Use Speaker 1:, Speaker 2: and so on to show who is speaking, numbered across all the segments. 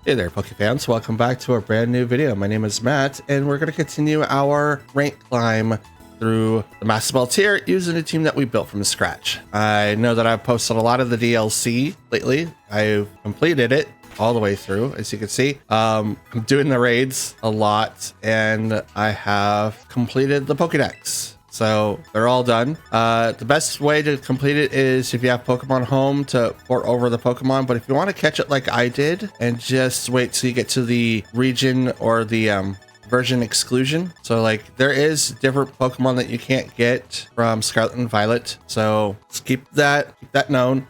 Speaker 1: Hey there, Poke fans. Welcome back to a brand new video. My name is Matt, and we're going to continue our rank climb through the Master Ball tier using a team that we built from scratch. I know that I've posted a lot of the DLC lately. I've completed it all the way through, as you can see. I'm doing the raids a lot, and I have completed the Pokédex. So they're all done. The best way to complete it is if you have Pokemon Home to port over the Pokemon. But if you want to catch it like I did and just wait till you get to the region or the version exclusion. So like there is different Pokemon that you can't get from Scarlet and Violet. So let's keep that known.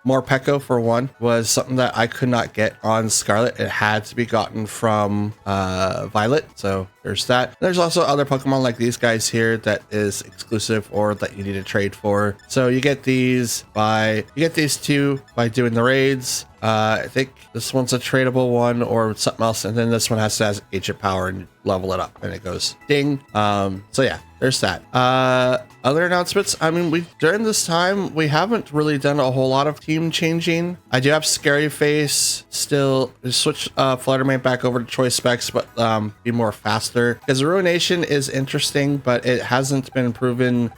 Speaker 1: Morpeko, for one, was something that I could not get on Scarlet. It had to be gotten from Violet. So there's that. There's also other Pokemon like these guys here that is exclusive or that you need to trade for. So you get these two by doing the raids. I think this one's a tradable one or something else, and then this one has to have agent power and level it up, and it goes ding. So yeah, there's that. Other announcements. I mean, during this time we haven't really done a whole lot of team changing. I do have Scary Face still. Switch Fluttermane back over to Choice Specs, but be more faster because Ruination is interesting, but it hasn't been proven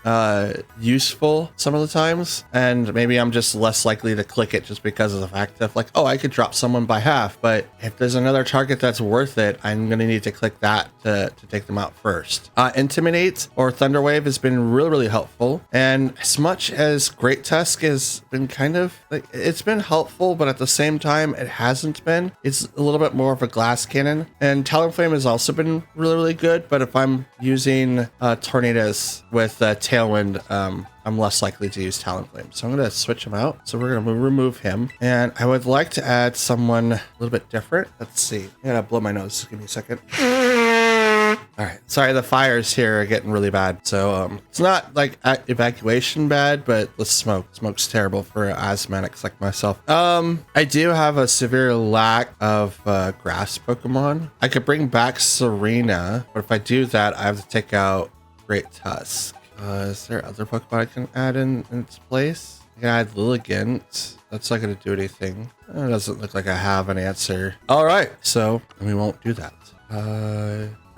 Speaker 1: useful some of the times, and maybe I'm just less likely to click it just because of the fact that like, oh, I could drop someone by half, but if there's another target that's worth it, I'm gonna need to click that to take them out first. Intimidate or Thunder Wave has been really helpful, and as much as Great Tusk has been kind of like, it's been helpful, but at the same time it hasn't been. It's a little bit more of a glass cannon, and Talonflame has also been really good, but if I'm using Tornadoes with Tailwind, I'm less likely to use Talonflame. So I'm going to switch him out. So we're going to remove him. And I would like to add someone a little bit different. Let's see. I gotta blow my nose. Give me a second. All right. Sorry, the fires here are getting really bad. So it's not like evacuation bad, but the smoke. Smoke's terrible for asthmatics like myself. I do have a severe lack of grass Pokemon. I could bring back Serena, but if I do that, I have to take out Great Tusk. Is there other Pokemon I can add in its place? I can add Lilligant. That's not going to do anything. It doesn't look like I have an answer. All right, so we won't do that.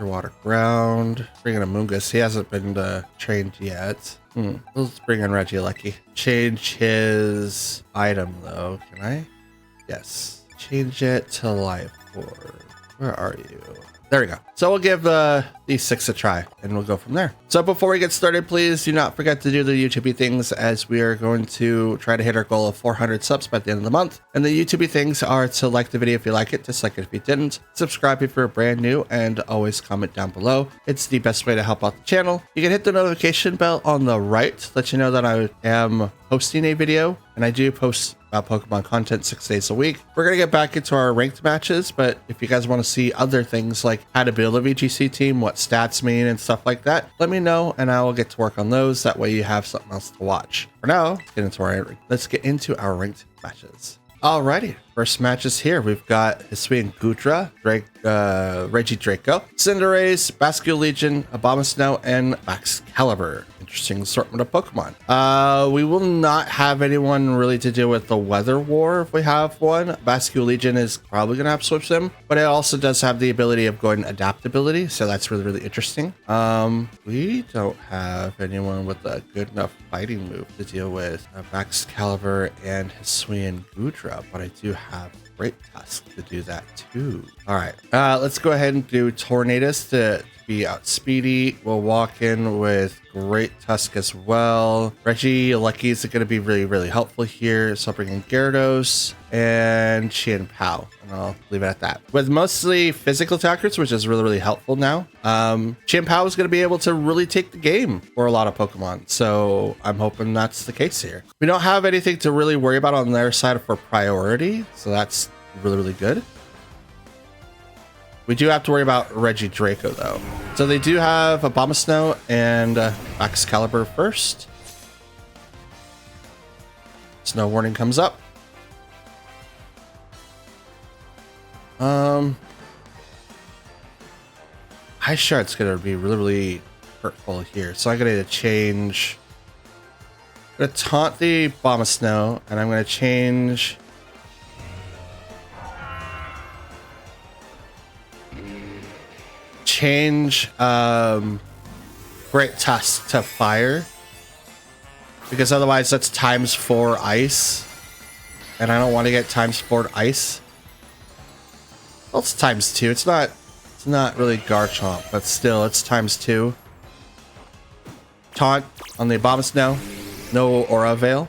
Speaker 1: Water Ground. Bring in a Mungus. He hasn't been trained yet. Let's bring in Regieleki. Change his item though. Can I? Yes. Change it to Life Orb. Where are you? There we go. So we'll give these 6 a try and we'll go from there. So before we get started, please do not forget to do the YouTube things, as we are going to try to hit our goal of 400 subs by the end of the month. And the YouTube things are to like the video if you like it, dislike it if you didn't, subscribe if you're brand new, and always comment down below. It's the best way to help out the channel. You can hit the notification bell on the right to let you know that I am posting a video, and I do post Pokemon content 6 days a week. We're gonna get back into our ranked matches, but if you guys want to see other things like how to build a VGC team, what stats mean, and stuff like that, let me know and I will get to work on those. That way you have something else to watch. For now, let's get into our ranked matches. Alrighty, first match is here. We've got Hisuian Goodra, Regidraco, Cinderace, Basculin Legion, Abomasnow, and Excalibur. Interesting assortment of Pokemon. We will not have anyone really to deal with the Weather War if we have one. Basculin Legion is probably going to have to switch them, but it also does have the ability of going adaptability, so that's really interesting. We don't have anyone with a good enough fighting move to deal with Excalibur and Hisuian Goodra, but I do have Great Tusk to do that too. All right, let's go ahead and do Tornadoes to be outspeedy. We'll walk in with Great Tusk as well. Regieleki is going to be really helpful here. So I'll bring in Gyarados and Chien Pao, and I'll leave it at that. With mostly physical attackers, which is really helpful now. Chien Pao is going to be able to really take the game for a lot of Pokemon. So I'm hoping that's the case here. We don't have anything to really worry about on their side for priority. So that's really good. We do have to worry about Regidraco though. So they do have Abomasnow and Excalibur first. Snow warning comes up. Ice Shard's gonna be really hurtful here. So I'm gonna change. I'm gonna taunt the Abomasnow, and I'm gonna change change Great Tusk to fire, because otherwise that's ×4 ice, and I don't want to get ×4 ice. Well, it's ×2. It's not really Garchomp, but still, it's ×2. Taunt on the Abomasnow. No Aura Veil.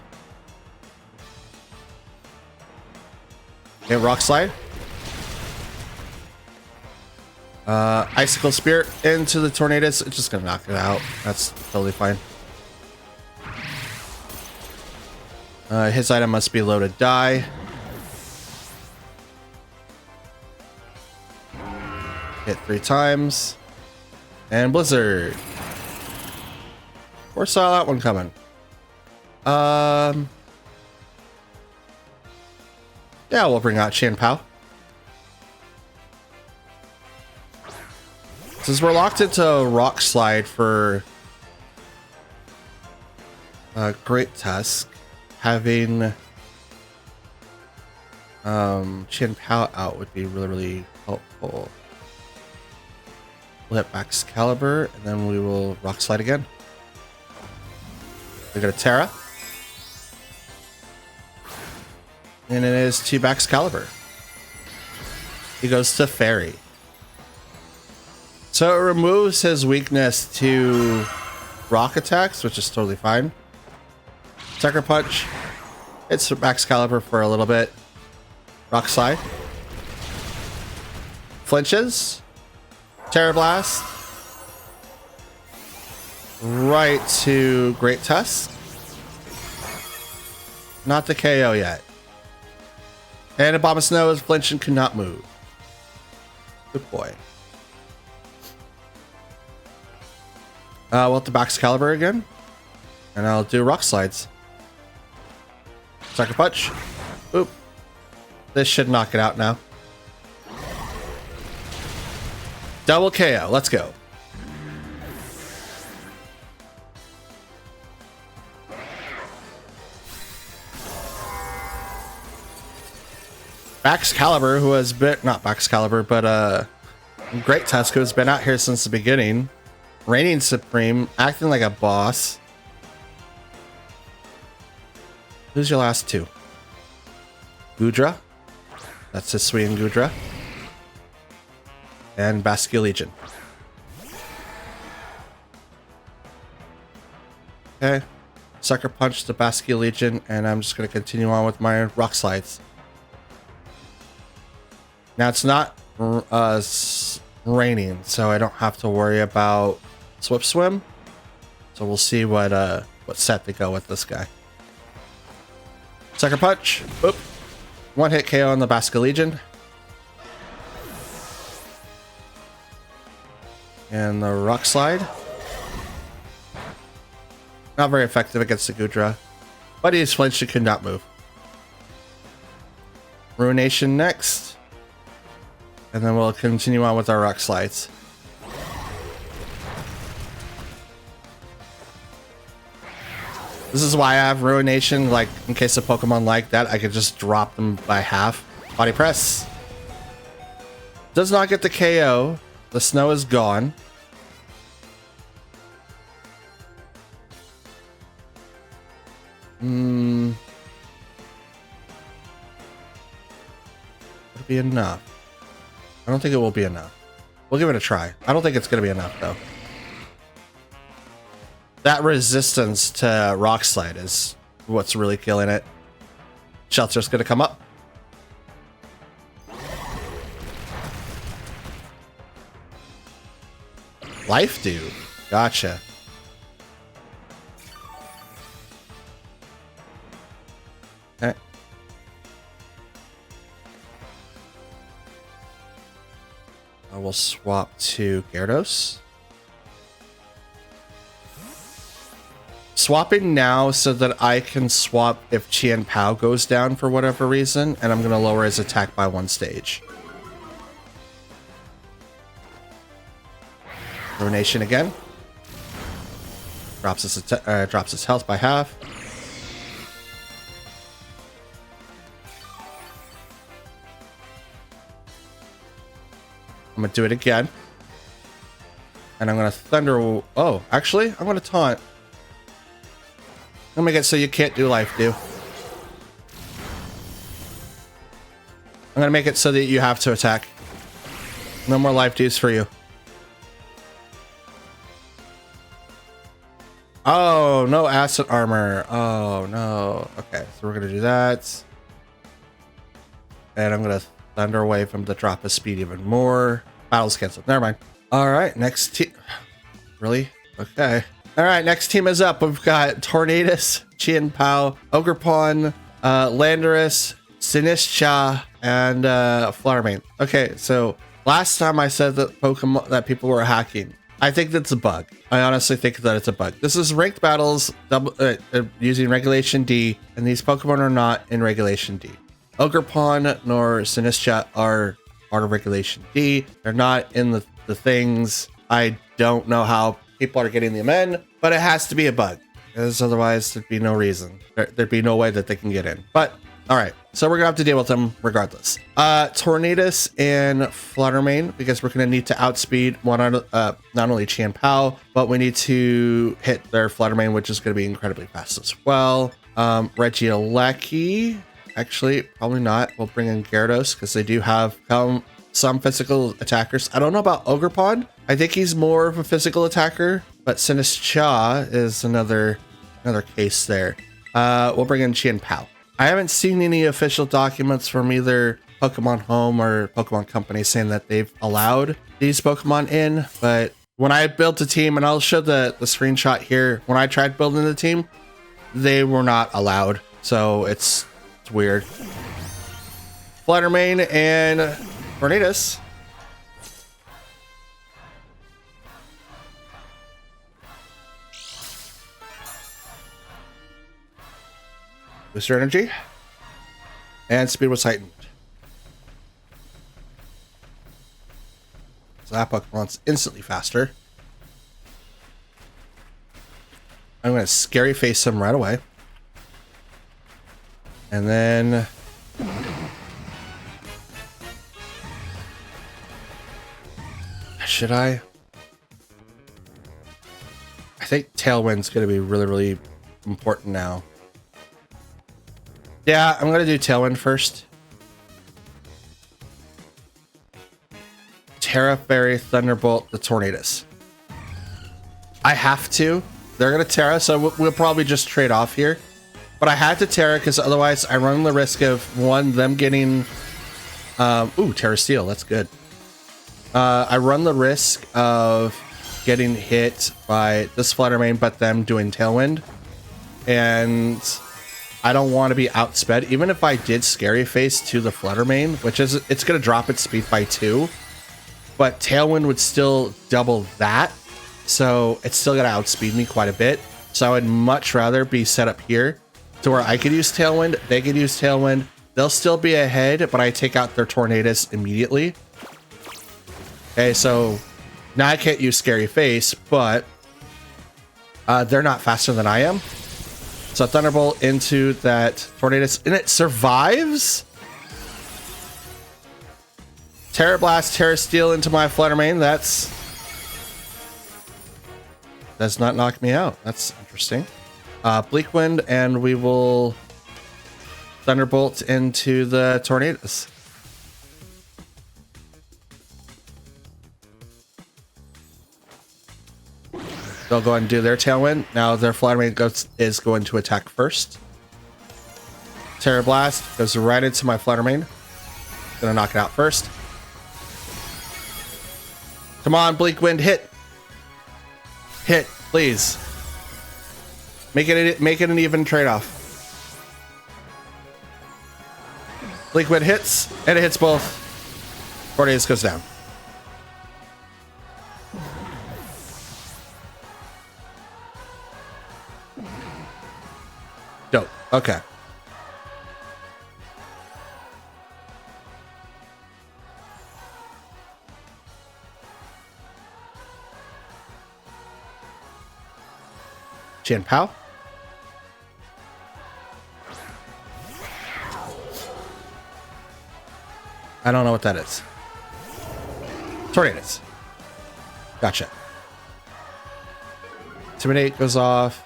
Speaker 1: Okay, Rock Slide. Icicle Spirit into the Tornadus. It's just gonna knock it out. That's totally fine. His item must be loaded die. Hit 3 times. And Blizzard. Saw that one coming. Yeah, we'll bring out Chien-Pao. Since we're locked into Rock Slide for Great Tusk, having Chien-Pao out would be really, really helpful. We'll hit Excalibur, and then we will Rock Slide again. We got a Terra. And it is to Excalibur. He goes to Fairy. So it removes his weakness to rock attacks, which is totally fine. Sucker Punch. It's Excalibur for a little bit. Rock Slide. Flinches. Terra Blast. Right to Great Tusk. Not the KO yet. And Abomasnow is flinched and cannot move. Good boy. We'll have to Excalibur again. And I'll do Rock Slides. Sucker Punch. Oop. This should knock it out now. Double KO. Let's go. Excalibur, who has been, not Excalibur, but Great Tusk, who has been out here since the beginning, reigning supreme, acting like a boss. Who's your last two? Goodra, that's Hisuian Goodra, and Basque Legion. Okay, Sucker Punch the Basque Legion, and I'm just going to continue on with my Rock Slides. Now it's not raining, so I don't have to worry about Swift Swim. So we'll see what set to go with this guy. Sucker Punch. Oop. One hit KO on the Basque Legion. And the Rock Slide. Not very effective against the Goodra, but he's flinched and could not move. Ruination next. And then we'll continue on with our Rock Slides. This is why I have Ruination, like in case of Pokemon like that, I could just drop them by half. Body Press. Does not get the KO. The snow is gone. Would it be enough? I don't think it will be enough. We'll give it a try. I don't think it's going to be enough, though. That resistance to Rock Slide is what's really killing it. Shelter's going to come up. Life Dew. Gotcha. Okay. I will swap to Gyarados. Swapping now so that I can swap if Chien-Pao goes down for whatever reason, and I'm going to lower his attack by 1 stage. Ruination again. Drops his health by half. I'm gonna do it again. And I'm gonna thunder. Oh, actually, I'm gonna taunt. I'll make it so you can't do life dew. I'm gonna make it so that you have to attack. No more life dews for you. Oh, no acid armor. Oh, no. Okay, so we're gonna do that. And I'm gonna thunder wave him to drop his speed even more. Battle's canceled. Never mind. All right, next team. Really? Okay. All right, next team is up. We've got Tornadus, Chien-Pao, Ogerpon, Landorus, Sinistcha, and Flarmane. Okay, so last time I said that that people were hacking. I think that's a bug. I honestly think that it's a bug. This is ranked battles using Regulation D, and these Pokemon are not in Regulation D. Ogerpon nor Sinistcha are part of Regulation D. They're not in the things. I don't know how people are getting them in, but it has to be a bug, because otherwise there'd be no reason. There'd be no way that they can get in. But all right, so we're gonna have to deal with them regardless. Tornadus and Fluttermane, because we're gonna need to outspeed not only Chien-Pao, but we need to hit their Fluttermane, which is gonna be incredibly fast as well. Regieleki, actually, probably not. We'll bring in Gyarados because they do have some physical attackers. I don't know about Ogerpon. I think he's more of a physical attacker, but Sinistcha is another case there. We'll bring in Chien-Pao. I haven't seen any official documents from either Pokemon Home or Pokemon Company saying that they've allowed these Pokemon in, but when I built a team, and I'll show the screenshot here, when I tried building the team, they were not allowed. So it's weird. Fluttermane and Tornadus. Booster energy. And speed was heightened. So that Pokemon's instantly faster. I'm going to scary face him right away. And then should I think Tailwind's going to be really, really important now. Yeah, I'm going to do Tailwind first. Terra Fairy Thunderbolt the Tornadus. I have to. They're going to Terra, so we'll probably just trade off here. But I had to Terra because otherwise I run the risk of them getting... Terra Steel, that's good. I run the risk of getting hit by this Fluttermane, but them doing Tailwind. And I don't want to be outsped. Even if I did Scary Face to the Fluttermane, which is, it's going to drop its speed by 2. But Tailwind would still double that. So it's still going to outspeed me quite a bit. So I would much rather be set up here to where I could use Tailwind, they could use Tailwind. They'll still be ahead, but I take out their Tornadus immediately. Okay, so now I can't use Scary Face, but they're not faster than I am. So Thunderbolt into that Tornadus, and it survives. Terra Blast, Terra Steel into my Fluttermane. Does not knock me out. That's interesting. Bleak Wind, and we will Thunderbolt into the Tornadus. They'll go ahead and do their Tailwind. Now their Fluttermane is going to attack first. Terra Blast goes right into my Fluttermane. Gonna knock it out first. Come on, Bleak Wind, hit. Hit, please. Make it an even trade-off. Bleak Wind hits, and it hits both. Tornadus goes down. Dope. Okay. Chien-Pao. I don't know what that is. Tornadoes. Gotcha. Intimidate goes off.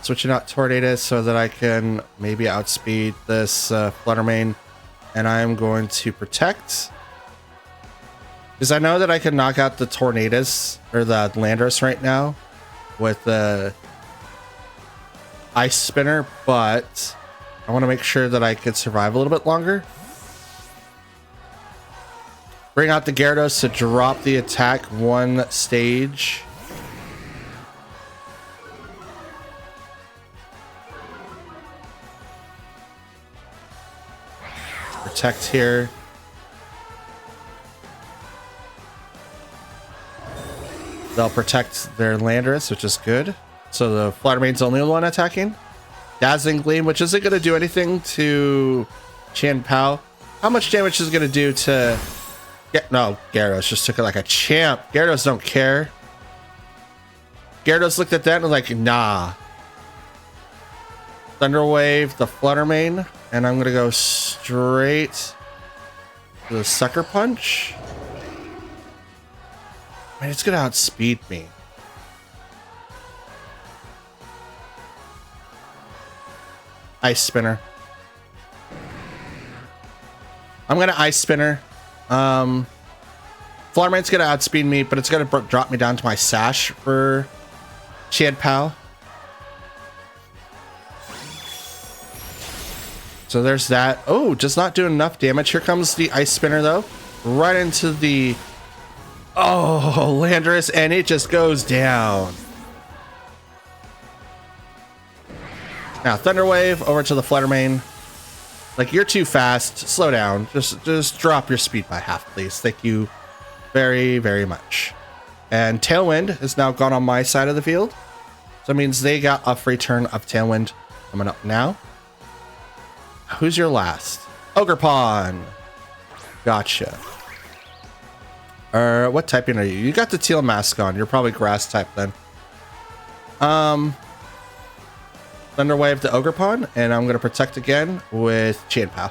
Speaker 1: Switching out Tornadoes so that I can maybe outspeed this Fluttermane. And I'm going to protect. Because I know that I can knock out the Tornadoes or the Landorus right now with the Ice Spinner, but I want to make sure that I could survive a little bit longer. Bring out the Gyarados to drop the attack one stage. Protect here. They'll protect their Landorus, which is good. So the Fluttermane's only one attacking. Dazzling Gleam, which isn't going to do anything to Chien-Pao. How much damage is it going to do to... No, Gyarados just took it like a champ. Gyarados don't care. Gyarados looked at that and was like, nah. Thunder Wave, the Fluttermane. And I'm going to go straight to the Sucker Punch. Man, it's going to outspeed me. Ice Spinner. I'm going to Ice Spinner. Fluttermane's going to outspeed me, but it's going to drop me down to my Sash for Chien-Pao. So there's that. Oh, just not doing enough damage. Here comes the Ice Spinner, though. Right into the... Oh, Landorus, and it just goes down. Now, Thunder Wave over to the Fluttermane. Like, you're too fast. Slow down. Just drop your speed by half, please. Thank you very, very much. And Tailwind is now gone on my side of the field. So it means they got a free turn of Tailwind coming up now. Who's your last? Ogerpon. Gotcha. What typing are you? You got the teal mask on. You're probably grass type then. Thunder Wave to Ogerpon, and I'm going to protect again with Chien-Pao.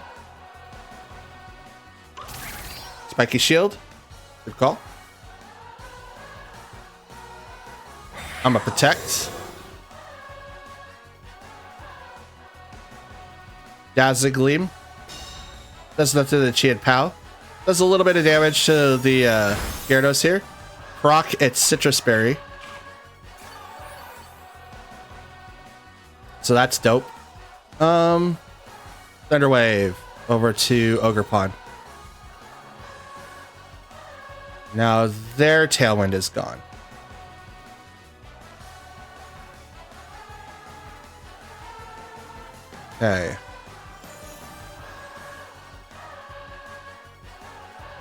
Speaker 1: Spiky Shield. Good call. I'm going to protect. Dazzling Gleam. Does nothing to the Chien-Pao. Does a little bit of damage to the Gyarados here. Proc its Citrus Berry. So that's dope. Thunder Wave over to Ogerpon. Now their Tailwind is gone. Okay.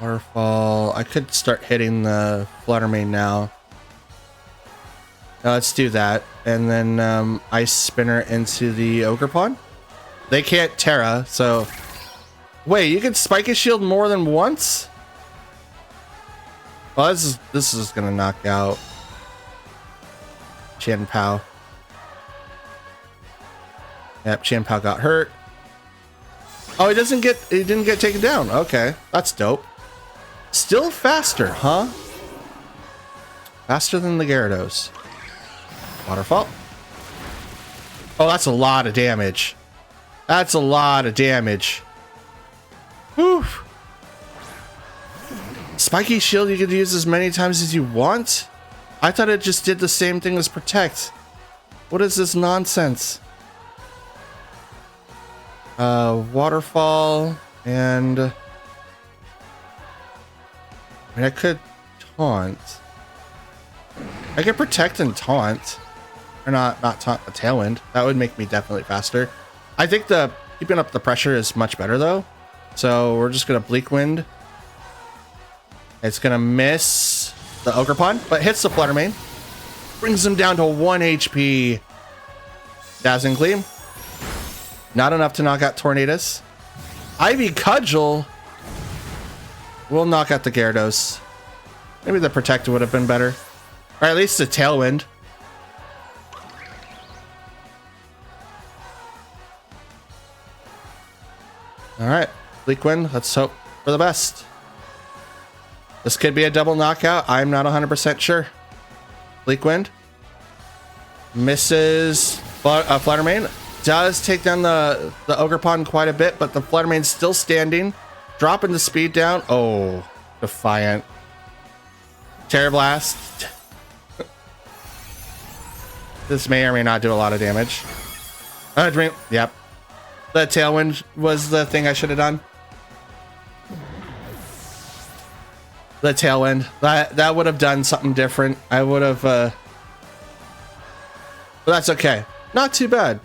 Speaker 1: Waterfall. I could start hitting the Fluttermane now. Let's do that. And then Ice Spinner into the Ogerpon. They can't Terra, so... Wait, you can Spike a Shield more than once? Well, this is gonna knock out Chien-Pao. Yep, Chien-Pao got hurt. Oh, he didn't get taken down. Okay, that's dope. Still faster, huh? Faster than the Gyarados. Waterfall. Oh, that's a lot of damage. That's a lot of damage. Whew. Spiky Shield you could use as many times as you want? I thought it just did the same thing as Protect. What is this nonsense? Waterfall and... I mean, I could Taunt. I could Protect and Taunt. Or not Taunt, but Tailwind. That would make me definitely faster. I think the keeping up the pressure is much better, though. So we're just going to Bleak Wind. It's going to miss the Ogerpon, but hits the Fluttermane. Brings him down to 1 HP. Dazzling Gleam. Not enough to knock out Tornadoes. Ivy Cudgel will knock out the Gyarados. Maybe the Protect would have been better. Or at least the Tailwind. Alright. Bleak Wind, let's hope for the best. This could be a double knockout. I'm not 100% sure. Bleak Wind. Misses Fluttermane. Does take down the Ogerpon quite a bit, but the Fluttermane's still standing. Dropping the speed down. Oh, Defiant. Terror Blast. This may or may not do a lot of damage. Dream. Yep. The Tailwind was the thing I should have done. The Tailwind. That would have done something different. I would have... But that's okay. Not too bad.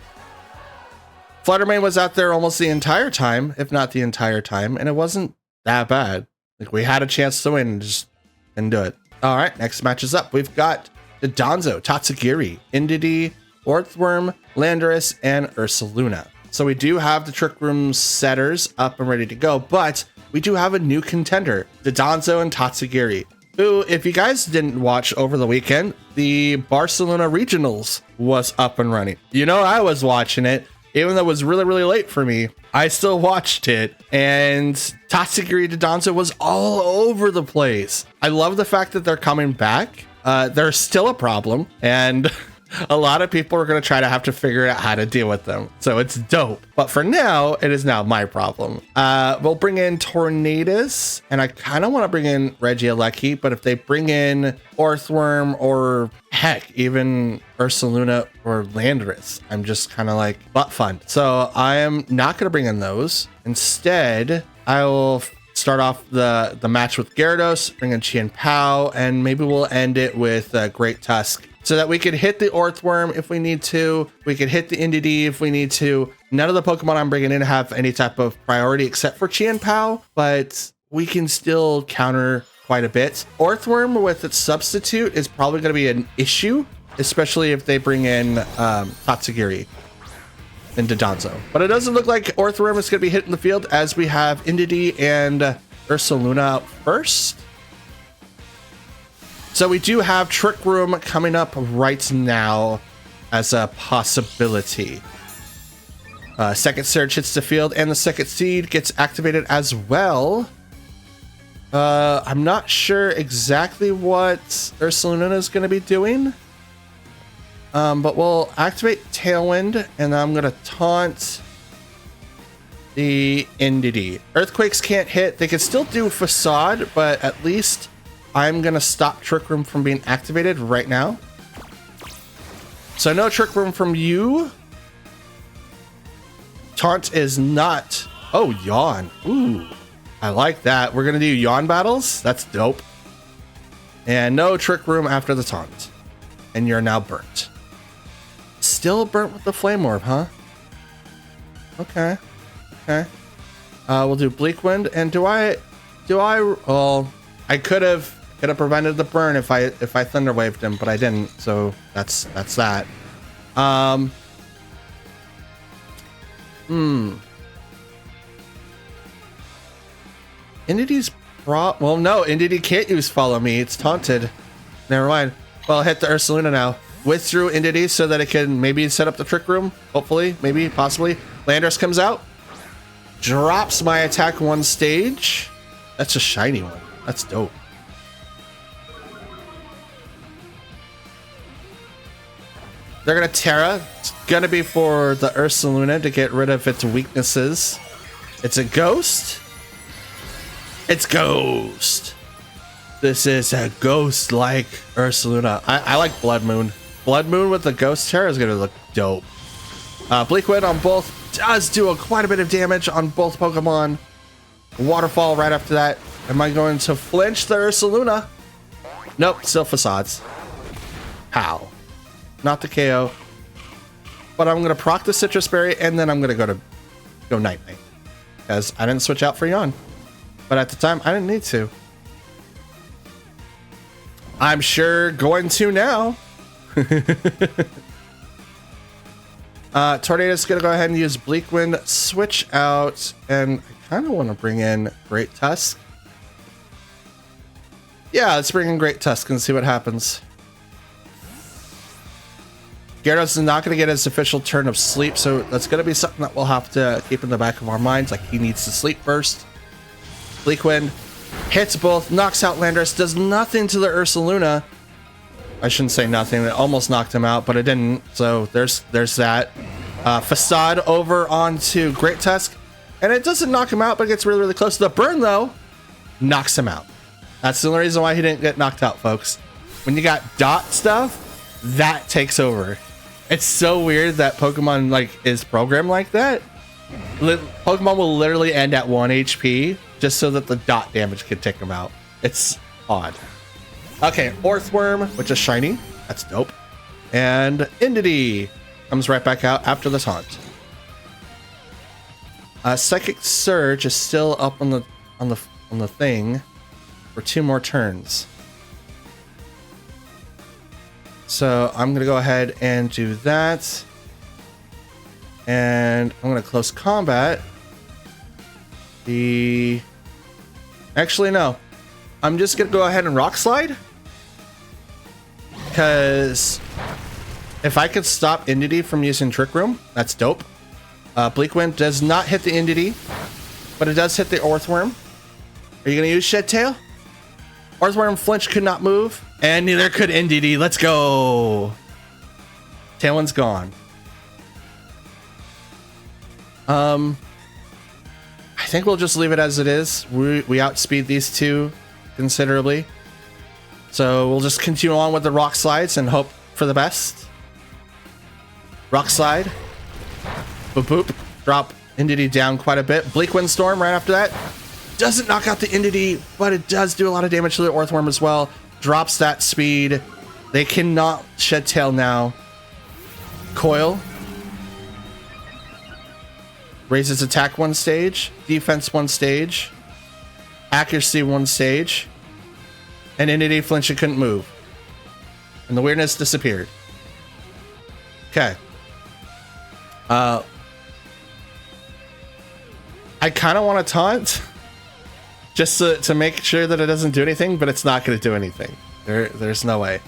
Speaker 1: Fluttermane was out there almost the entire time, if not the entire time, and it wasn't that bad. Like, we had a chance to win and just didn't do it. All right, next match is up. We've got the Donzo, Tatsugiri, Indeedee, Orthworm, Landorus, and Ursaluna. So we do have the Trick Room setters up and ready to go, but we do have a new contender, the Donzo and Tatsugiri, who, if you guys didn't watch over the weekend, the Barcelona Regionals was up and running. You know, I was watching it. Even though it was really, really late for me, I still watched it, and Tatsugiri to Donzo was all over the place. I love the fact that they're coming back. They're still a problem, and a lot of people are going to try to have to figure out how to deal with them. So it's dope. But for now, it is now my problem. We'll bring in Tornadus, and I kind of want to bring in Regieleki, but if they bring in Orthworm or heck, even Ursaluna or Landorus, I'm just kind of like butt fun. So I am not going to bring in those. Instead, I will start off the match with Gyarados, bring in Chien Pao, and maybe we'll end it with Great Tusk, so that we could hit the Orthworm if we need to. We could hit the Indeedee if we need to. None of the Pokemon I'm bringing in have any type of priority except for Chien Pao, but we can still counter quite a bit. Orthworm with its substitute is probably going to be an issue, especially if they bring in Tatsugiri into Donzo. But it doesn't look like Orthworm is going to be hitting the field, as we have Indeedee and Ursaluna out first. So we do have Trick Room coming up right now as a possibility. Second Surge hits the field, and the second Seed gets activated as well. I'm not sure exactly what Ursaluna is going to be doing. But we'll activate Tailwind, and I'm going to taunt the Indeedee. Earthquakes can't hit. They can still do Facade, but at least I'm going to stop Trick Room from being activated right now. So no Trick Room from you. Taunt is not... Oh, Yawn. Ooh, I like that. We're going to do Yawn battles. That's dope. And no Trick Room after the taunt. And you're now burnt. Still burnt with the Flame Orb, huh? Okay. Okay. We'll do Bleak Wind. And do I... Well, I could have prevented the burn if I Thunder Waved him, but I didn't. So that's that. Indeedee's well, no, Indeedee can't use Follow Me. It's taunted. Never mind. Well, I'll hit the Ursaluna now. Withdraw Indeedee so that it can maybe set up the Trick Room. Hopefully, maybe, possibly. Landorus comes out. Drops my attack one stage. That's a shiny one. That's dope. They're going to Terra. It's going to be for the Ursaluna to get rid of its weaknesses. It's a Ghost. It's Ghost. This is a Ghost-like Ursaluna. I like Blood Moon. Blood Moon with the Ghost Terra is going to look dope. Bleak Wind on both does do quite a bit of damage on both Pokemon. Waterfall right after that. Am I going to flinch the Ursaluna? Nope, still Facades. How? Not the KO. But I'm going to proc the Citrus Berry, and then I'm going to go Night Night. Because I didn't switch out for Yawn. But at the time, I didn't need to. I'm sure going to now. Tornado's going to go ahead and use Bleak Wind, switch out, and I kind of want to bring in Great Tusk. Yeah, let's bring in Great Tusk and see what happens. Gyarados is not going to get his official turn of sleep, so that's going to be something that we'll have to keep in the back of our minds. Like, he needs to sleep first. Bleak Wind hits both, knocks out Landorus, does nothing to the Ursaluna. I shouldn't say nothing. It almost knocked him out, but it didn't. So there's that. Facade over onto Great Tusk, and it doesn't knock him out, but it gets really, really close. The burn, though, knocks him out. That's the only reason why he didn't get knocked out, folks. When you got dot stuff, that takes over. It's so weird that Pokemon like is programmed like that. Pokemon will literally end at 1 HP just so that the dot damage can take him out. It's odd. Okay, Orthworm, which is shiny. That's dope. And Indity comes right back out after the taunt. Psychic Surge is still up on the thing for 2 more turns. So I'm gonna go ahead and do that. And I'm gonna close combat. Actually, no. I'm just gonna go ahead and Rock Slide. Because if I could stop Indity from using Trick Room, that's dope. Bleak Wind does not hit the Indity, but it does hit the Orthworm. Are you gonna use Shed Tail? Orthworm flinch, could not move, and neither could Indity. Let's go. Tailwind's gone. I think we'll just leave it as it is. We outspeed these two considerably. So we'll just continue on with the Rock Slides and hope for the best. Rock Slide. Boop boop. Drop Indity down quite a bit. Bleak Wind Storm right after that. Doesn't knock out the Indity, but it does do a lot of damage to the Orthworm as well. Drops that speed. They cannot Shed Tail now. Coil. Raises attack 1 stage. Defense 1 stage. Accuracy 1 stage. And Indity flinched and couldn't move. And the weirdness disappeared. Okay. I kind of want to taunt. Just to make sure that it doesn't do anything, but it's not going to do anything. There's no way.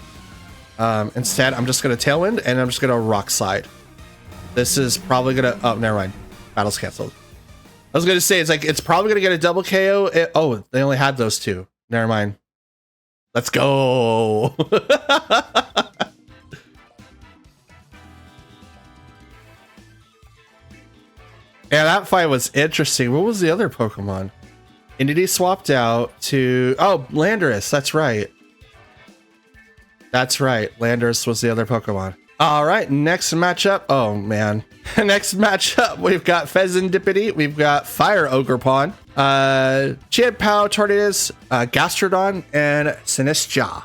Speaker 1: Instead, I'm just going to Tailwind, and I'm just going to Rock Slide. This is probably going to... Oh, never mind. Battle's canceled. I was going to say, it's probably going to get a double KO. Oh, they only had those 2. Never mind. Let's go. Yeah, that fight was interesting. What was the other Pokemon? Indity swapped out to... Oh, Landorus. That's right. That's right. Landorus was the other Pokemon. All right, next matchup. Oh, man. Next matchup, we've got Fezandipity. We've got Fire Ogerpon. Chien-Pao, Tornadus, Gastrodon, and Sinistra.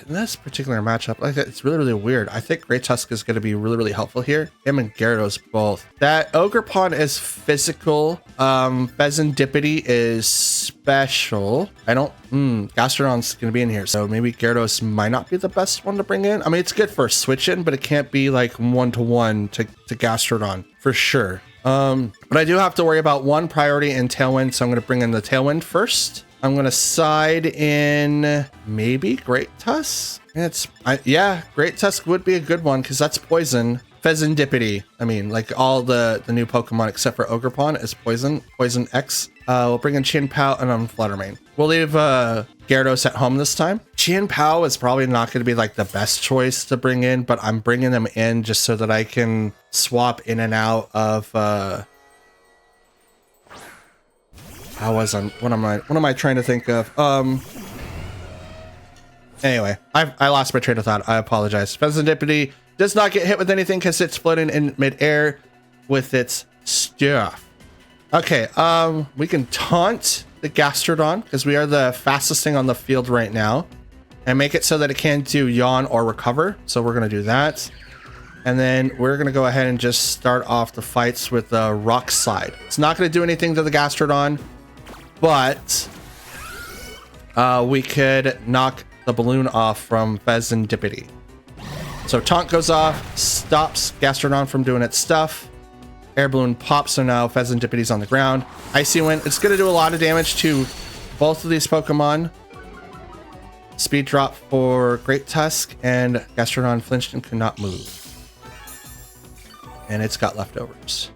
Speaker 1: This particular matchup, like, it's really, really weird. I think Great Tusk is going to be really, really helpful here. Him and Gyarados both. That Ogerpon is physical. Fezandipity is special. Gastrodon's going to be in here, so maybe Gyarados might not be the best one to bring in. I mean, it's good for a switch in, but it can't be like 1-to-1 to Gastrodon for sure. But I do have to worry about one priority in Tailwind, so I'm going to bring in the Tailwind first. I'm going to side in maybe Great Tusk. Yeah, Great Tusk would be a good one because that's poison. Fezandipity. I mean, like all the new Pokemon except for Ogerpon is poison. Poison X. We'll bring in Chien-Pao and Fluttermane. We'll leave Gyarados at home this time. Chien-Pao is probably not going to be like the best choice to bring in, but I'm bringing them in just so that I can swap in and out of... What am I trying to think of? Anyway, I lost my train of thought. I apologize. Fezandipity does not get hit with anything because it's floating in midair with its stuff. Okay, we can taunt the Gastrodon because we are the fastest thing on the field right now, and make it so that it can do Yawn or Recover. So we're gonna do that, and then we're gonna go ahead and just start off the fights with the Rock Slide. It's not gonna do anything to the Gastrodon, but we could knock the balloon off from Fezandipity. So taunt goes off, stops Gastrodon from doing its stuff. Air balloon pops, so now Fezandipity's on the ground. Icy Wind, it's going to do a lot of damage to both of these Pokemon. Speed drop for Great Tusk, and Gastrodon flinched and could not move. And it's got leftovers.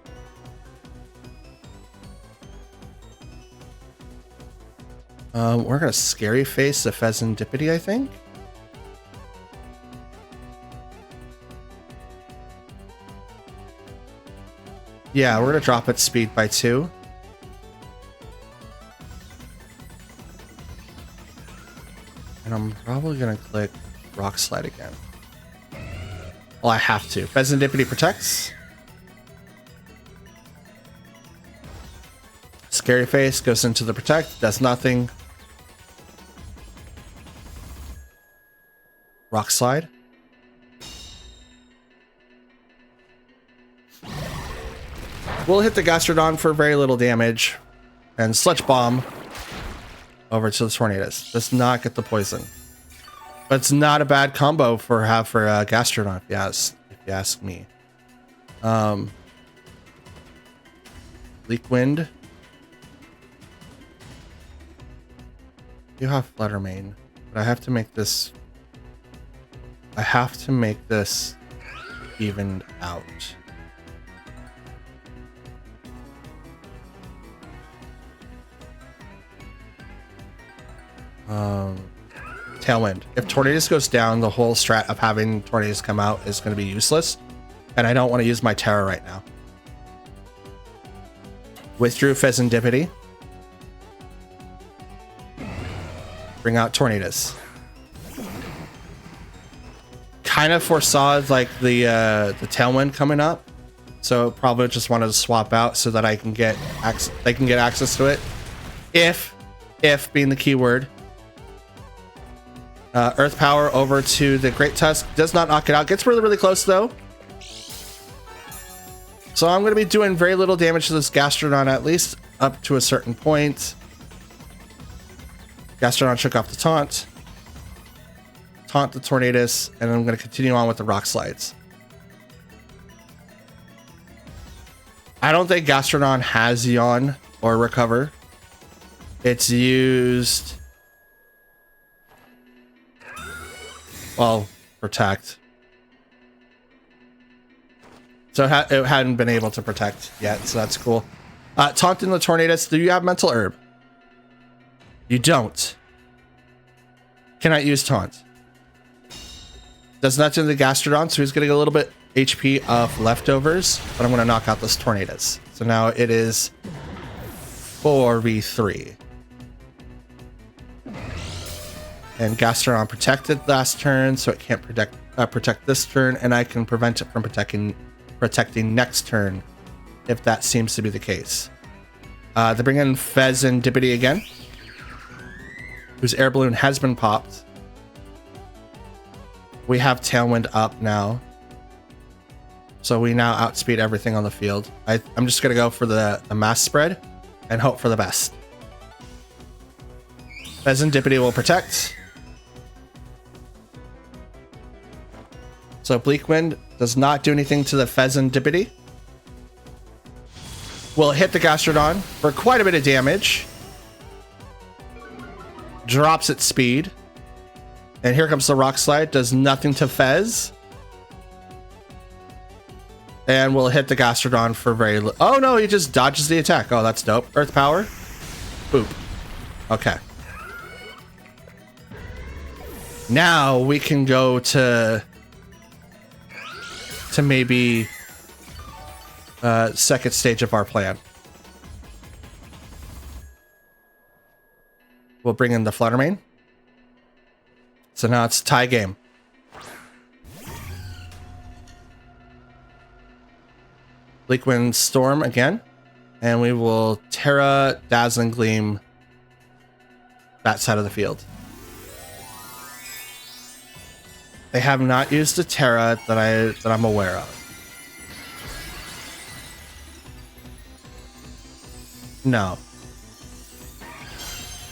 Speaker 1: We're gonna Scary Face the Pheasantipity, I think. Yeah, we're gonna drop its speed by 2. And I'm probably gonna click Rock Slide again. Well, I have to. Pheasantipity protects. Scary Face goes into the protect, does nothing. Rock Slide. We'll hit the Gastrodon for very little damage. And Sludge Bomb over to the Tornadus. Does not get the poison. But it's not a bad combo for Gastrodon, if you ask me. Bleak Wind. You have Flutter Mane, but I have to make this evened out. Tailwind. If Tornadus goes down, the whole strat of having Tornadus come out is going to be useless, and I don't want to use my Terra right now. Withdrew Pheasantipity. Bring out Tornadus. Kind of foresaw like the Tailwind coming up, so probably just wanted to swap out so that I can get access to it. If being the keyword. Earth Power over to the Great Tusk. Does not knock it out. Gets really, really close, though. So I'm going to be doing very little damage to this Gastrodon, at least up to a certain point. Gastrodon shook off the taunt. Taunt the Tornadus, and I'm going to continue on with the Rock Slides. I don't think Gastrodon has Yawn or Recover. It's used... well, Protect. So it hadn't been able to protect yet, so that's cool. Taunting the Tornadus. Do you have Mental Herb? You don't. Cannot use Taunt. Does not do the Gastrodon, so he's getting a little bit HP of leftovers, but I'm going to knock out this Tornadus. So now it is 4v3. And Gastrodon protected last turn, so it can't protect this turn, and I can prevent it from protecting next turn, if that seems to be the case. They bring in Pheasantipity again, whose Air Balloon has been popped. We have Tailwind up now, so we now outspeed everything on the field. I'm just gonna go for the mass spread and hope for the best. Pheasantipity will protect. So Bleak Wind does not do anything to the Pheasantipity. Will hit the Gastrodon for quite a bit of damage. Drops its speed. And here comes the Rock Slide. Does nothing to Fez. And will hit the Gastrodon for very little. Oh no, he just dodges the attack. Oh, that's dope. Earth Power. Boop. Okay. Now we can go to maybe second stage of our plan. We'll bring in the Flutter Mane. So now it's a tie game. Bleak Wind Storm again. And we will Terra Dazzling Gleam that side of the field. They have not used a Terra that I'm aware of. No.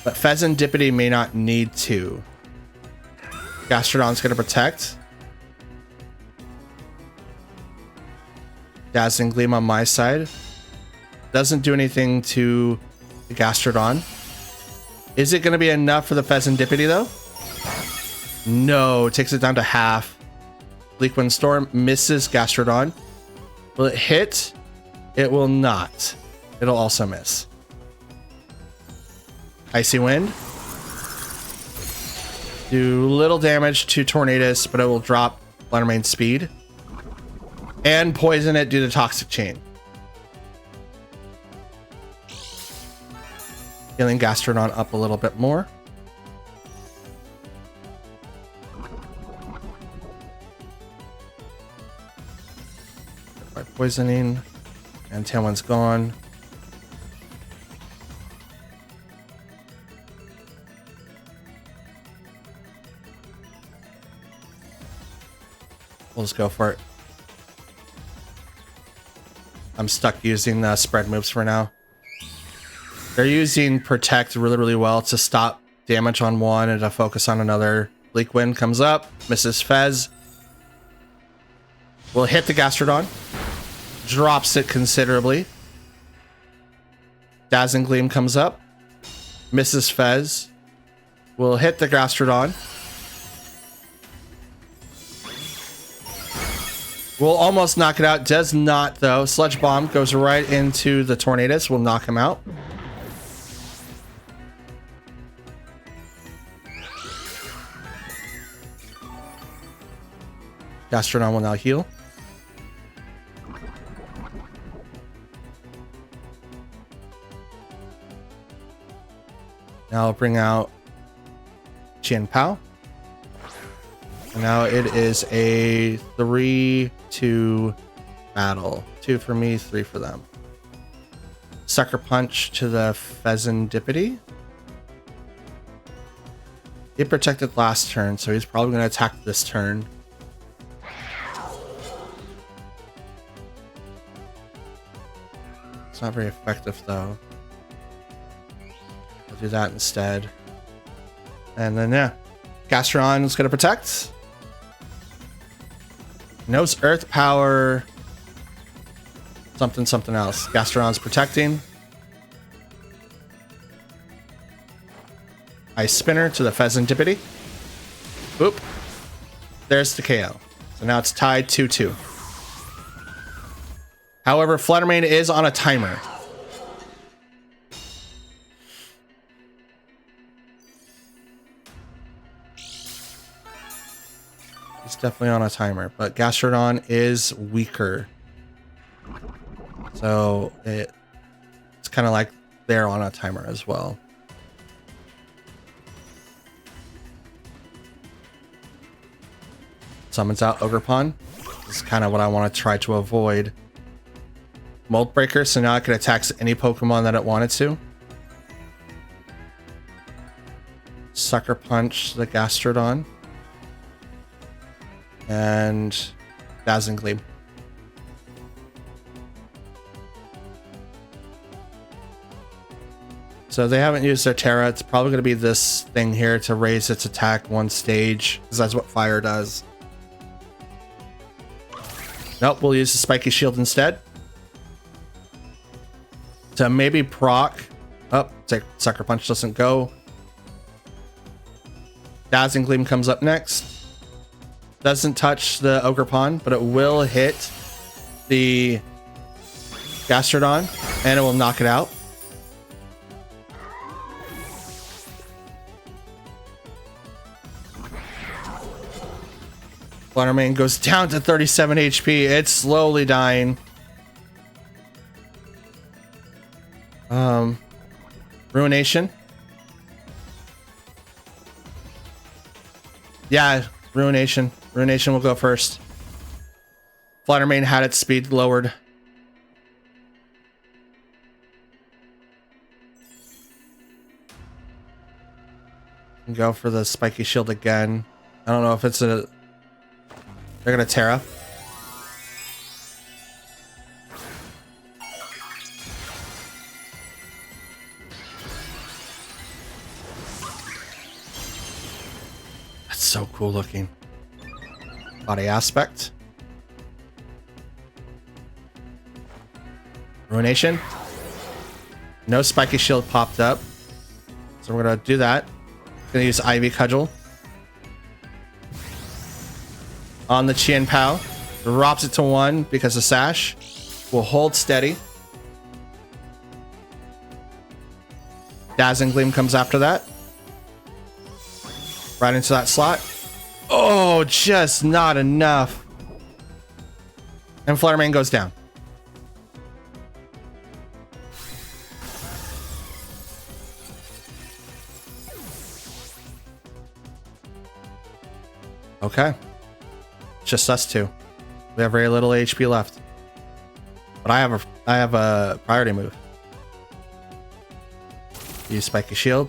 Speaker 1: But Pheasantipity may not need to. Gastrodon's going to protect. Dazzling Gleam on my side. Doesn't do anything to the Gastrodon. Is it going to be enough for the Pheasantipity though? No, takes it down to half. Bleak Wind Storm misses Gastrodon. Will it hit? It will not. It'll also miss. Icy Wind. Do little damage to Tornadus, but it will drop Fluttermane's speed. And poison it due to Toxic Chain. Healing Gastrodon up a little bit more. By poisoning. And Tailwind's gone. We'll just go for it. I'm stuck using the spread moves for now. They're using Protect really, really well to stop damage on one and to focus on another. Bleak Wind comes up, misses Fez. Will hit the Gastrodon. Drops it considerably. Dazzling Gleam comes up. Misses Fez. Will hit the Gastrodon. Will almost knock it out. Does not, though. Sludge Bomb goes right into the Tornadus. Will knock him out. Gastrodon will now heal. Now I'll bring out Chien Pao. And now it is a 3-2 battle. 2 for me, 3 for them. Sucker Punch to the Pheasantipity. He protected last turn, so he's probably going to attack this turn. It's not very effective, though. I'll do that instead. And then, yeah. Gastrodon is going to protect. Knows Earth Power. Something, something else. Gastrodon's protecting. Ice Spinner to the Pheasantipity. Boop. There's the KO. So now it's tied 2-2. However, Fluttermane is on a timer. He's definitely on a timer, but Gastrodon is weaker. So it's kind of like they're on a timer as well. Summons out Ogerpon. This is kind of what I want to try to avoid. Mold Breaker, so now it can attack any Pokemon that it wanted to. Sucker Punch the Gastrodon. And Dazzling Gleam. So they haven't used their Terra. It's probably going to be this thing here to raise its attack one stage, because that's what fire does. Nope, we'll use the Spiky Shield instead. To maybe proc. Oh, Sucker Punch doesn't go. Dazzling Gleam comes up next. Doesn't touch the Ogerpon, but it will hit the Gastrodon, and it will knock it out. Fluttermane goes down to 37 HP. It's slowly dying. Ruination. Yeah, Ruination. Ruination will go first. Fluttermane had its speed lowered. Go for the Spiky Shield again. I don't know if it's a... They're gonna Terra. That's so cool looking. Body Aspect. Ruination. No Spiky Shield popped up. So we're gonna do that. Gonna use Ivy Cudgel. on the Chien Pao. Drops it to 1 because of Sash. We'll hold steady. Dazzling Gleam comes after that. Right into that slot. Oh, just not enough. And Fluttermane goes down. Okay. It's just us two. We have very little HP left. But I have a priority move. Use Spiky Shield.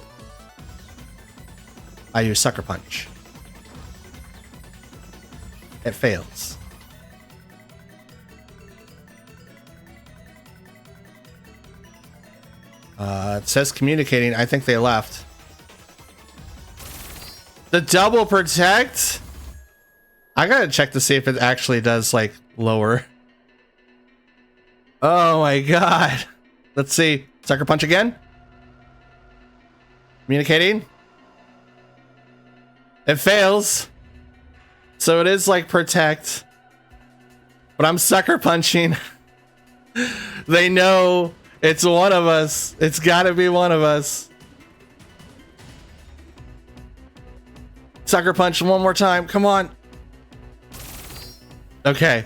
Speaker 1: I use Sucker Punch. It fails. It says communicating. I think they left. The double protect? I gotta check to see if it actually does like lower. Oh my god. Let's see. Sucker Punch again. Communicating. It fails. So it is like protect. But I'm Sucker Punching. They know it's one of us. It's gotta be one of us. Sucker Punch one more time. Come on. Okay.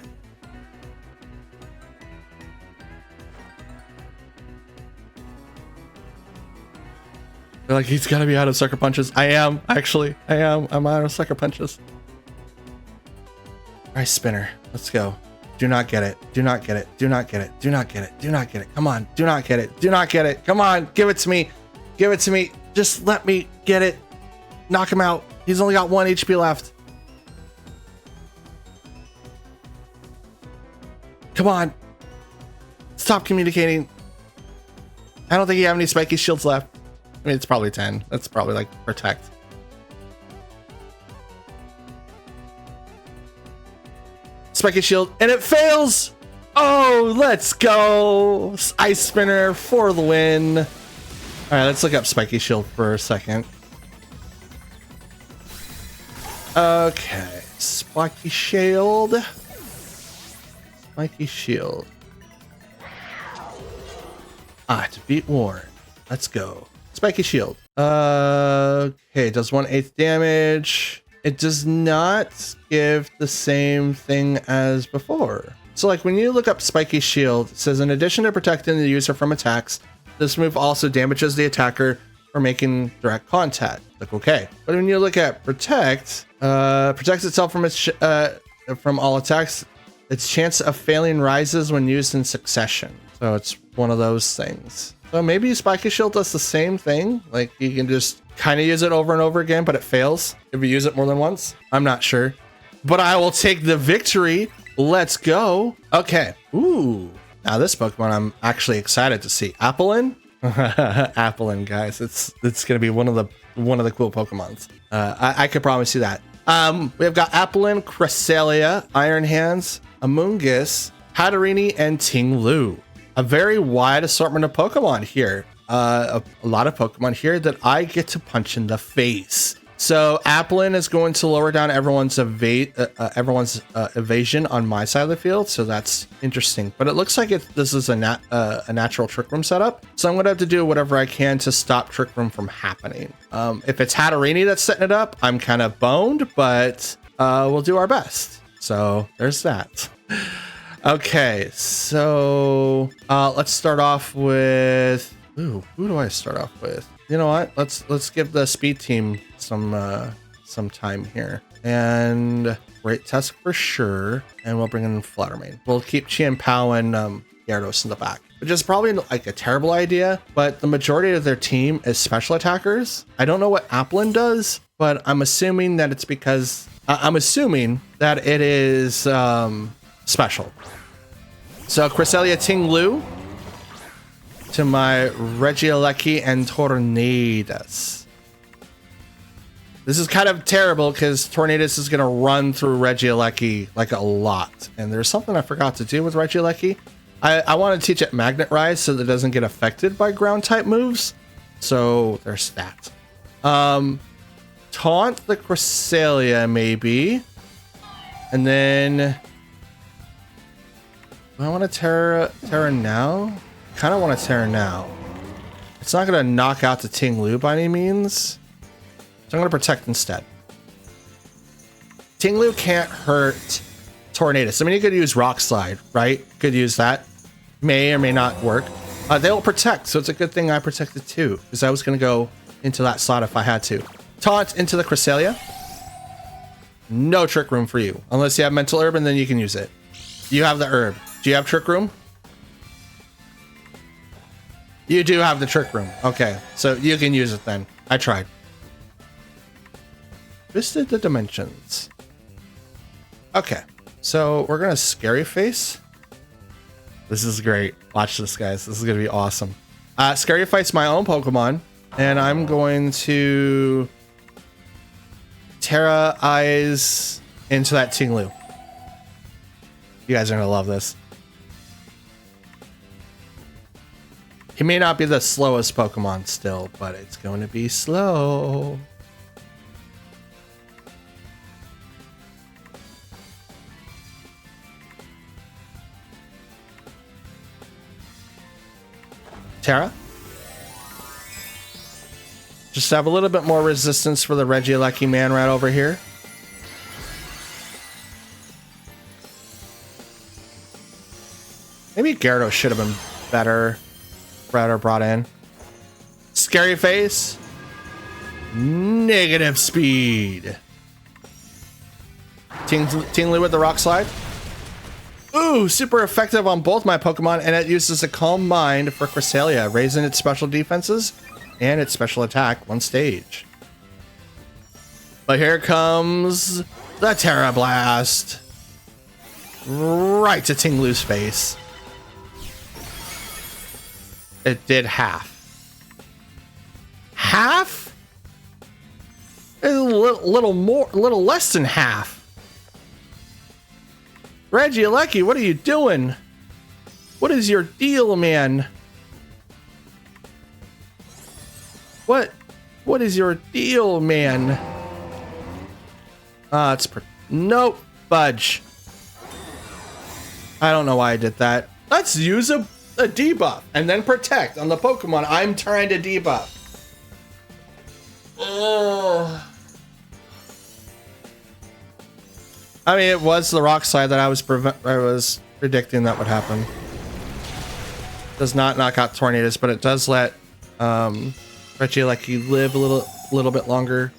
Speaker 1: They're like, he's gotta be out of Sucker Punches. I am, actually. I am. I'm out of Sucker Punches. Alright, Spinner. Let's go. Do not get it. Do not get it. Do not get it. Do not get it. Do not get it. Come on. Do not get it. Do not get it. Come on. Give it to me. Give it to me. Just let me get it. Knock him out. He's only got 1 HP left. Come on. Stop communicating. I don't think you have any Spiky Shields left. I mean, it's probably 10. That's probably like protect. Spiky Shield, and it fails. Oh, let's go. Ice Spinner for the win. All right, let's look up Spiky Shield for a second. Okay, Spiky Shield. Spiky Shield. To beat Warren. Let's go. Spiky Shield. Okay, it does 1/8 damage. It does not give the same thing as before. So like when you look up Spiky Shield, it says in addition to protecting the user from attacks, this move also damages the attacker for making direct contact. Like, okay. But when you look at protects itself from from all attacks. Its chance of failing rises when used in succession. So it's one of those things. So maybe Spiky Shield does the same thing. Like you can just kind of use it over and over again, but it fails if you use it more than once. I'm not sure, but I will take the victory. Let's go. Okay. Ooh. Now this Pokemon I'm actually excited to see. Applin. Applin, guys. It's gonna be one of the cool Pokemons. I could promise you that. We have got Applin, Cresselia, Iron Hands, Amoonguss, Hatterene, and Ting-Lu. A very wide assortment of Pokemon here. A lot of Pokemon here that I get to punch in the face. So Applin is going to lower down everyone's evasion on my side of the field. So that's interesting. But it looks like this is a natural Trick Room setup. So I'm going to have to do whatever I can to stop Trick Room from happening. If it's Hatterene that's setting it up, I'm kind of boned, but we'll do our best. So there's that. Okay, so let's start off with who do I start off with? You know what? Let's give the speed team some time here. And Great Tusk for sure. And we'll bring in Fluttermane. We'll keep Chien Pao and Gyarados in the back. Which is probably like a terrible idea, but the majority of their team is special attackers. I don't know what Applin does, but I'm assuming that it's because I'm assuming that it is special. So Cresselia, Ting-Lu to my Regieleki and Tornadus. This is kind of terrible because Tornadus is going to run through Regieleki like a lot. And there's something I forgot to do with Regieleki. I want to teach it Magnet Rise so that it doesn't get affected by ground type moves. So there's that. Taunt the Cresselia maybe. And then do I want to Terra now? Kind of want to Terra now. It's not going to knock out the Ting-Lu by any means. So I'm going to protect instead. Ting-Lu can't hurt Tornadus. I mean, you could use Rock Slide, right? Could use that. May or may not work. They'll protect, so it's a good thing I protected too, because I was going to go into that slot if I had to. Taunt into the Cresselia. No Trick Room for you. Unless you have Mental Herb, and then you can use it. You have the herb. Do you have Trick Room? You do have the Trick Room. Okay, so you can use it then. I tried. Twisted the Dimensions. Okay, so we're going to Scary Face. This is great. Watch this, guys. This is going to be awesome. Scary Face my own Pokemon, and I'm going to Terra Eyes into that Ting-Lu. You guys are going to love this. He may not be the slowest Pokemon still, but it's going to be slow. Terra. Just have a little bit more resistance for the Regieleki man right over here. Maybe Gyarados should have been better brought in. Scary Face. Negative speed. Ting-Lu with the Rock Slide. Ooh, super effective on both my Pokemon, and it uses a Calm Mind for Cresselia, raising its special defenses and its special attack one stage. But here comes the Terra Blast. Right to Ting-Lu's face. It did half. Half? A little less than half. Regieleki, what are you doing? What is your deal, man? What is your deal, man? Nope, fudge. I don't know why I did that. Let's use a debuff and then protect on the Pokemon I'm trying to debuff. Ugh. I mean, it was the Rock Slide that I was predicting that would happen. Does not knock out Tornadus, but it does let Regieleki live a little bit longer.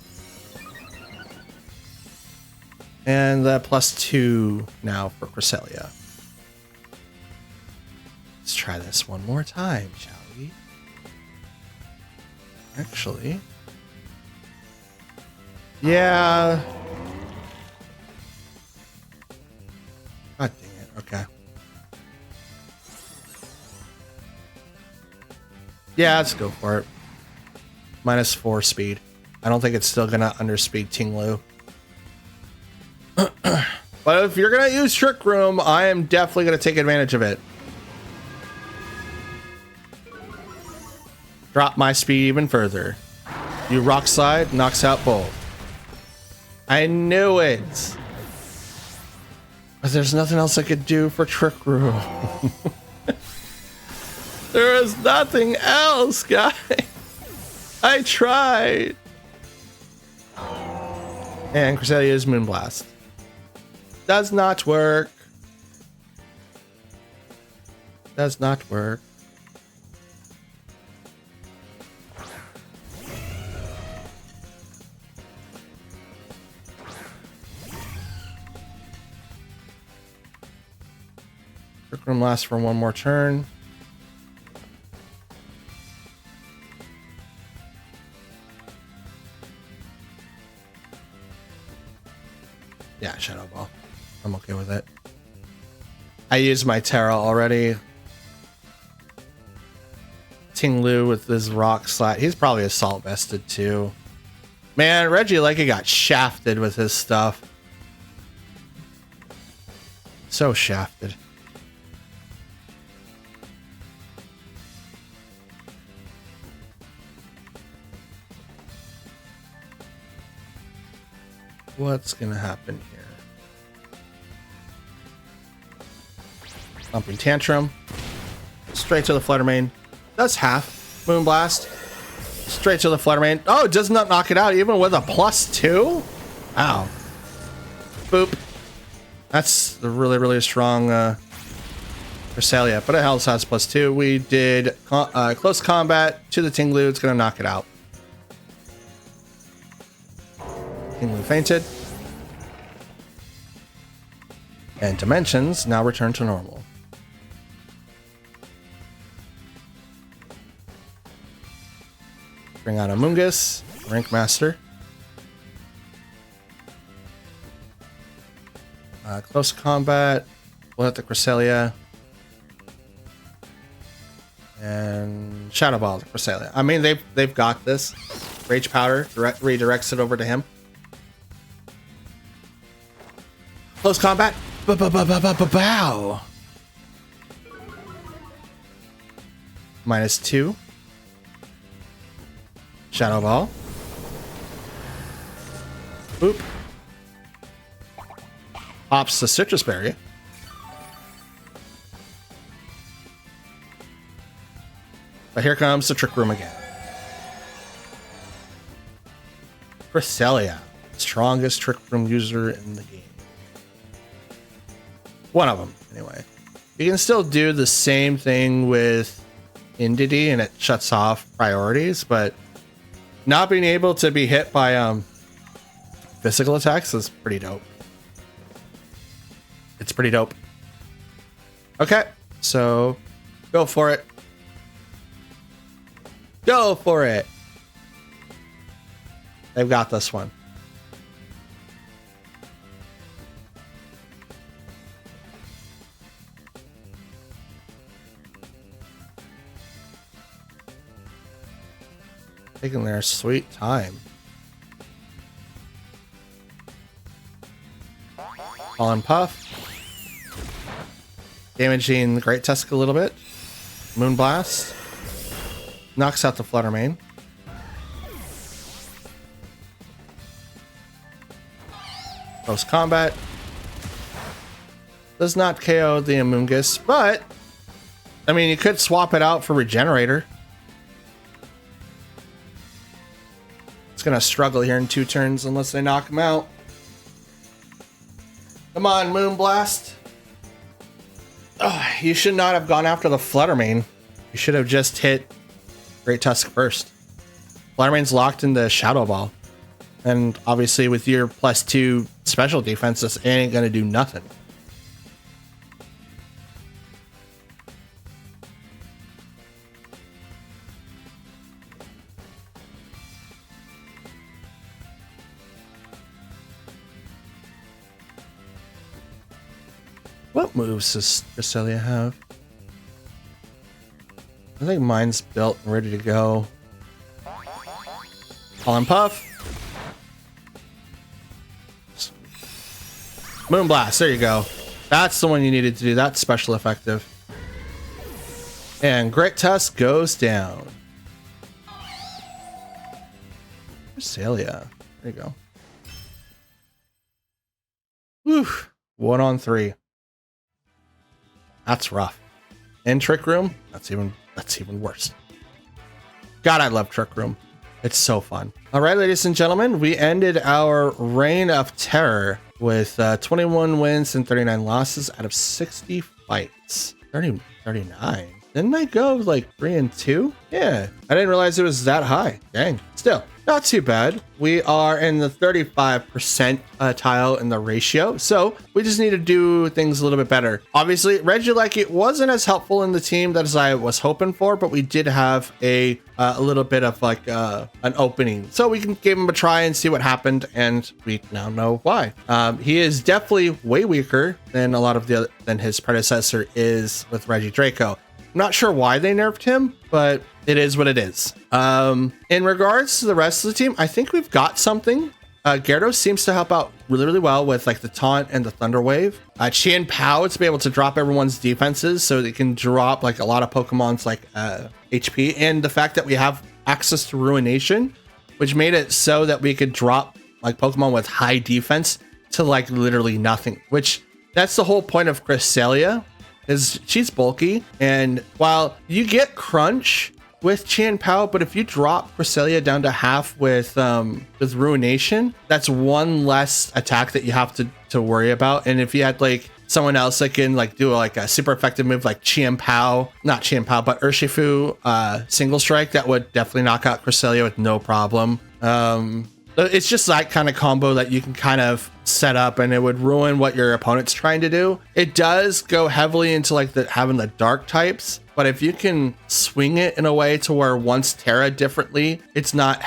Speaker 1: And +2 now for Cresselia. Let's try this one more time, shall we? Actually, yeah. God dang it. Okay. Yeah, let's go for it. -4 speed. I don't think it's still gonna underspeed Ting-Lu. But if you're gonna use Trick Room, I am definitely gonna take advantage of it. Drop my speed even further. You Rock Slide, knocks out both. I knew it. But there's nothing else I could do for Trick Room. There is nothing else, guys. I tried. And Cresselia's Moonblast. Does not work. Does not work. Trick Room lasts for one more turn. Yeah, Shadow Ball. I'm okay with it. I used my Terra already. Ting-Lu with this Rock Slide. He's probably Assault Vested too. Man, Regieleki got shafted with his stuff. So shafted. What's gonna happen here? Thumping Tantrum. Straight to the Flutter Mane. Does half. Moonblast. Straight to the Flutter Mane. Oh, it does not knock it out even with a +2? Wow. Boop. That's a really, really strong Cresselia, but it also has +2. We did close combat to the Tinglu. It's going to knock it out. Tinglu fainted. And dimensions now return to normal. Bring out Amoonguss, Rank Master. Close combat. We'll hit the Cresselia. And Shadow Ball the Cresselia. I mean, they've got this. Rage Powder redirects it over to him. Close combat. Bow. -2. Shadow Ball. Boop. Pops the Citrus Berry. But here comes the Trick Room again. Cresselia, strongest Trick Room user in the game. One of them, anyway. You can still do the same thing with Indity and it shuts off priorities, but not being able to be hit by physical attacks is pretty dope. It's pretty dope. Okay, so go for it. Go for it. They've got this one. Taking their sweet time. On Puff. Damaging the Great Tusk a little bit. Moonblast. Knocks out the Flutter Mane. Close combat. Does not KO the Amoonguss, but I mean, you could swap it out for Regenerator. It's gonna struggle here in 2 turns unless they knock him out. Come on, Moonblast. Oh, you should not have gone after the Flutter Mane. You should have just hit Great Tusk first. Flutter Mane's locked into Shadow Ball. And obviously with your +2 special defense, this ain't gonna do nothing. What moves does Cresselia have? I think mine's built and ready to go. On Puff. Moonblast, there you go. That's the one you needed to do. That's special effective. And Great Tusk goes down. Cresselia. There you go. Whew. 1 on 3. That's rough. In Trick Room, that's even worse. God, I love Trick Room. It's so fun. All right, ladies and gentlemen, we ended our Reign of Terror with 21 wins and 39 losses out of 60 fights. 39. Didn't I go like 3-2? Yeah, I didn't realize it was that high. Dang. Still, not too bad. We are in the 35% tile in the ratio, so we just need to do things a little bit better. Obviously, Regieleki wasn't as helpful in the team as I was hoping for, but we did have a little bit of like an opening, so we can give him a try and see what happened, and we now know why. He is definitely way weaker than a lot of than his predecessor is with Regidraco. I'm not sure why they nerfed him, but it is what it is. In regards to the rest of the team, I think we've got something. Gyarados seems to help out really, really well with like the taunt and the thunder wave. Chien Pao to be able to drop everyone's defenses so they can drop like a lot of Pokemon's like HP, and the fact that we have access to Ruination, which made it so that we could drop like Pokemon with high defense to like literally nothing, which that's the whole point of Cresselia. is she's bulky. And while you get crunch with Chien Pao, but if you drop Cresselia down to half with Ruination, that's one less attack that you have to worry about. And if you had like someone else that can like do like a super effective move like not Chien Pao, but Urshifu single strike, that would definitely knock out Cresselia with no problem. It's just that kind of combo that you can kind of set up and it would ruin what your opponent's trying to do. It does go heavily into like having the dark types, but if you can swing it in a way to where once Terra differently, it's not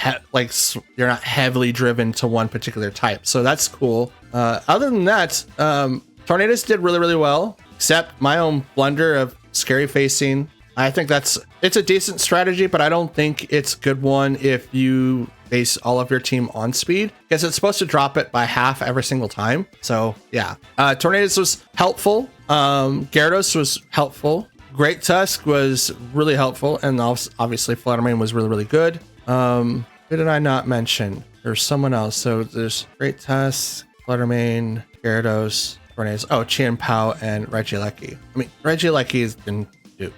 Speaker 1: you're not heavily driven to one particular type. So that's cool. Other than that, Tornadus did really, really well, except my own blunder of scary facing. I think it's a decent strategy, but I don't think it's a good one if you base all of your team on speed, because it's supposed to drop it by half every single time. So yeah, Tornadus was helpful. Gyarados was helpful. Great Tusk was really helpful, and obviously Fluttermane was really, really good. Who did I not mention? There's someone else. So there's Great Tusk, Fluttermane, Gyarados, Tornadus. Oh, Chien Pao and Regieleki. I mean, Regieleki didn't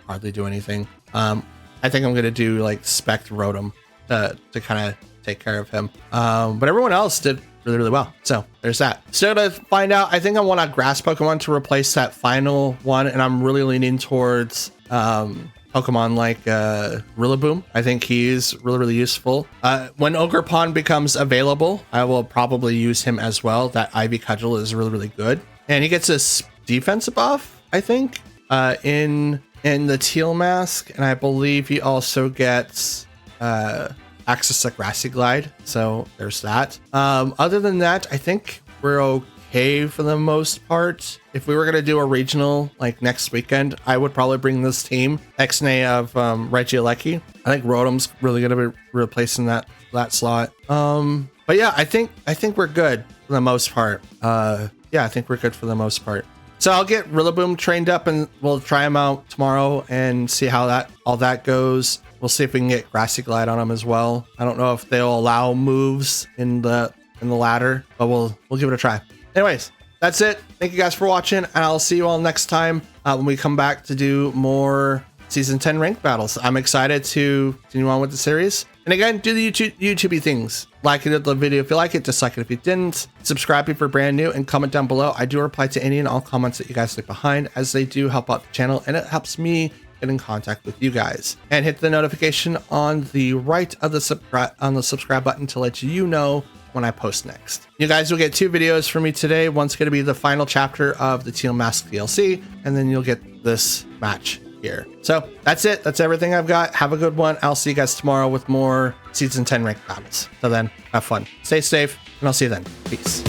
Speaker 1: hardly do anything. I think I'm gonna do like Spect Rotom to kind of take care of him. But everyone else did really, really well. So there's that. So to find out, I think I want a grass Pokemon to replace that final one, and I'm really leaning towards Pokemon like Rillaboom. I think he's really, really useful. When Ogerpon becomes available, I will probably use him as well. That Ivy Cudgel is really, really good, and he gets a defense buff, I think, in the Teal Mask, and I believe he also gets access to Grassy Glide. So there's that. Other than that, I think we're okay for the most part. If we were going to do a regional like next weekend, I would probably bring this team X-Nay of Regieleki. I think Rotom's really going to be replacing that slot. But yeah, I think we're good for the most part. Yeah, I think we're good for the most part. So I'll get Rillaboom trained up and we'll try him out tomorrow and see how all that goes. We'll see if we can get Grassy Glide on him as well. I don't know if they'll allow moves in the ladder, but we'll give it a try. Anyways, that's it. Thank you guys for watching, and I'll see you all next time when we come back to do more Season 10 ranked battles. I'm excited to continue on with the series. And again, do the YouTube things. Like the video if you like it, dislike it if you didn't. Subscribe if you're brand new, and comment down below. I do reply to any and all comments that you guys leave behind, as they do help out the channel, and it helps me get in contact with you guys. And hit the notification on the right of the subscribe button to let you know when I post next. You guys will get 2 videos from me today. One's going to be the final chapter of the Teal Mask DLC, and then you'll get this match here. So that's it. That's everything I've got. Have a good one. I'll see you guys tomorrow with more Season 10 ranked battles. Till then, have fun. Stay safe, and I'll see you then. Peace.